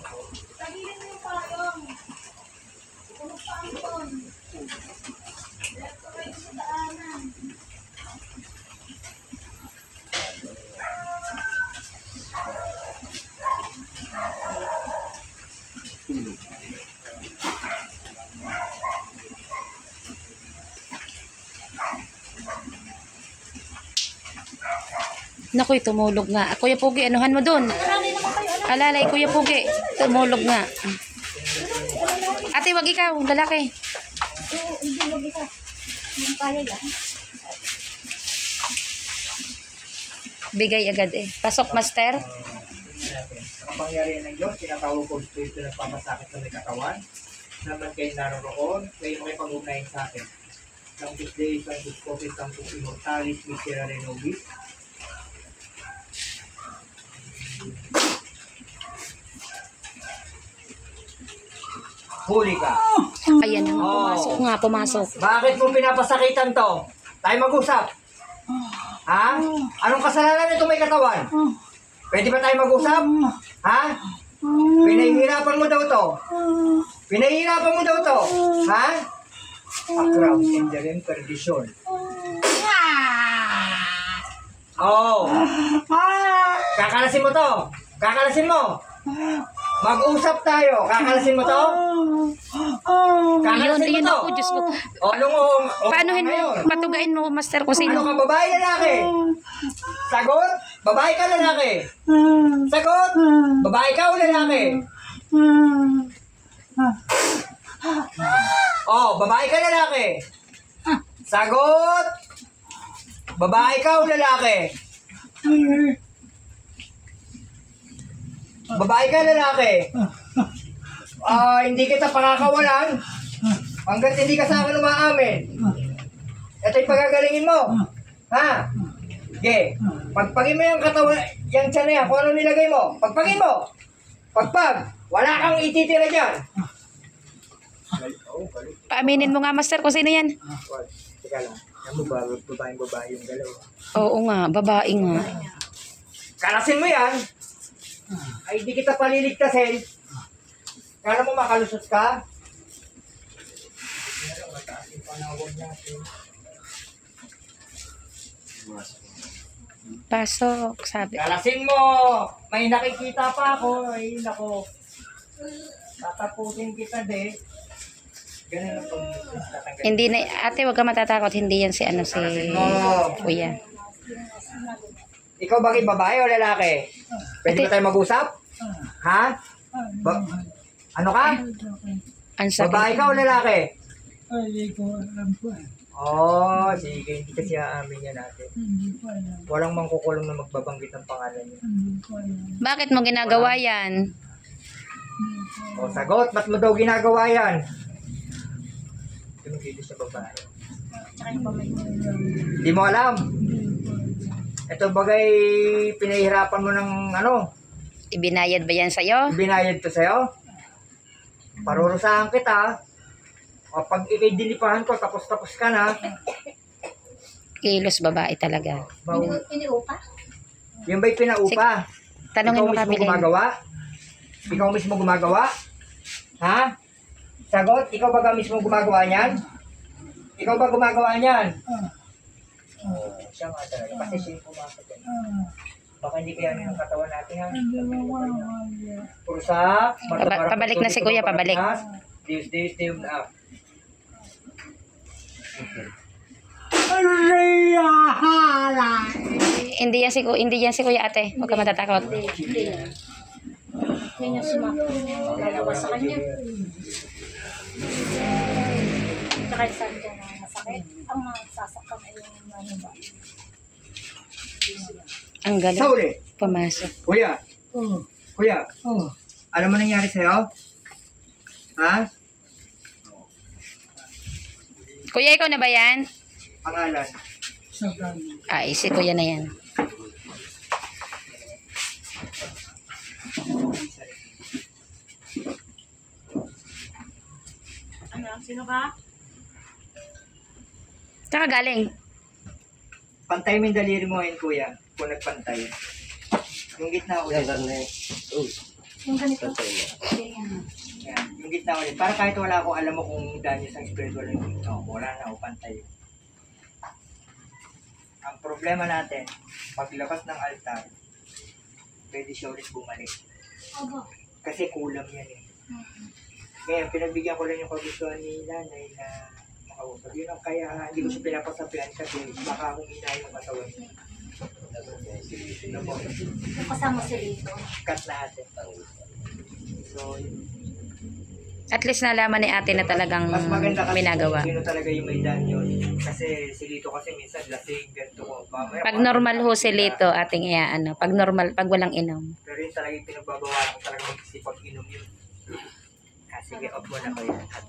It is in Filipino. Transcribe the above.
Tagilin mo yung payong. Tulog pa ang ton. Diretso kayo sa daanan. Naku, tumulog nga. Kuya Pugi, anuhan mo dun? Alalay, Kuya Pugi. Tumulog nga. Ate, wag ikaw. Lalaki. Oo, hindi mo bisa. Yung kaya yan. Bigay agad eh. Pasok, master. Ang pangyari ng Diyos, tinatawag ko ito nagpapasakit sa may katawan. Naman kayo naroon, kayo makipag-ugnayan sa akin. Sanctus Dei, Sanctus Prophet, Sanctus Immortalis, Miserere Nobis. Huli ka. Ayan, pumasok nga, pumasok. Bakit mo pinapasakitan to? Tayo mag-usap. Ha? Anong kasalanan nito may katawan? Pwede ba tayo mag-usap? Ha? Pinahihirapan mo daw to. Pinahihirapan mo daw to. Ha? Akraw, sindarin, perdisyon. Oo. Kakalasin mo to. Kakalasin mo. Mag-usap tayo. Kakalasin mo to? Kakalasin mo Yun to? ako, Diyos ko. O, anong Paanuhin mo, patugain mo, master, kung Ano sino. ka, babae, lalaki? Sagot? Babae ka, lalaki? Sagot? Babae ka o lalaki? Oh, babae ka, lalaki? Sagot? Babae ka o lalaki? Babae ka, lalaki? Hindi kita pakakawalan hanggat hindi ka sa akin umaamin. Ito yung pagagalingin mo. Ha? Okay. Pagpagin mo yung katawan, yung tiyan na yan, kung ano nilagay mo. Pagpagin mo. Pagpag. Wala kang ititira dyan. Paaminin mo nga, master, kung sino yan. Teka lang. Yan mo ba, babae yung dalawa. Oo nga, babae nga. Kalasin mo yan. Ay, di kita paliligtasin. Kala mo makalusot ka? Pasok, sabi. Kalasin mo! May nakikita pa ako. Ay, nako. Tatapusin kita, de. Ganun ang pag-tatanggal. Hindi na, ate, wag ka matatakot. Hindi yan si, ano, si Kuya. Ikaw ba babae o lalaki? Pwede ba tayo mag-usap? Ha? Ano ka? Ang sakit. Babae ka o lalaki? Hindi ko alam po. Oh, sige. Hindi kasi aamin niya natin. Hindi ko alam. Walang mangkukulong na magbabanggit ng pangalan niya. Hindi ko alam. Bakit mo ginagawa yan? O, sagot. Ba't mo daw ginagawa yan? Tumigil sa babae. Tsaka yung pamay mo. Hindi mo alam. Ito bagay pinahihirapan mo ng ano? Ibinayad ba yan sa'yo? Binayad to sa'yo? Parurusahan kita. O pag ikay dinipahan ko, tapos ka na. Kilos babae talaga. Iniupa? Yung ba'y pinaupa? Tanongin Ikaw mo mismo kabili. gumagawa? Ikaw mismo gumagawa? Ha? Sagot, ikaw ba mismo gumagawa niyan? Ikaw ba gumagawa niyan? Siya nga talaga. Kasi siya yung pumasok yan. Baka hindi kaya yung katawan natin ha? Purusa. Pabalik na si Kuya, pabalik. Deus, na. Hindi yan si Kuya, ate. Huwag ka matatakot. Hindi. Yan yung sumakot. Lalawas sa kanya. Tsaka yung sabi ka na masakit. Ang masasaktan ay yung ano ba? Ang galing. Sauli. Pumasok. Kuya. Kuya. Oh, Ano man nangyari sa'yo? Ha? Kuya, ikaw na ba yan? Pangalan. sagan. Ay, si Kuya na yan. Ano? Sino ka? Saka galing. Pantay mo yung daliri mo ngayon, kuya. Kung nagpantay. Yung gitna ko. Yan, Yung ganito. Totoo yan. Ganyan. Yan, yung gitna ulit. Para kahit wala akong alam mo kung dahil sa spiritual yung no, wala na ako pantay. Ang problema natin, paglabas ng altar, pwede siya ulit bumalik. Aba. Kasi kulang yan eh. Ngayon, pinagbigyan ko lang yung kagustuhan ni nanay na makausap. Yun ang kaya hindi ko siya pinapasabihan kasi baka humina yung katawan niya. Ano po? Yung kasama si Lito. Cut natin. So, At least nalaman ni ate na talagang mas maganda kasi minagawa. kung sino talaga yung may daan yun. Kasi si Lito kasi minsan lasing, ganito ko. Mamaya, Pag normal ho si Lito, ating ano, pag normal, pag walang inom. Pero yun talaga yung pinagbabawalan ko talaga magsipag inom yun. Sige, off mo na kayo. At,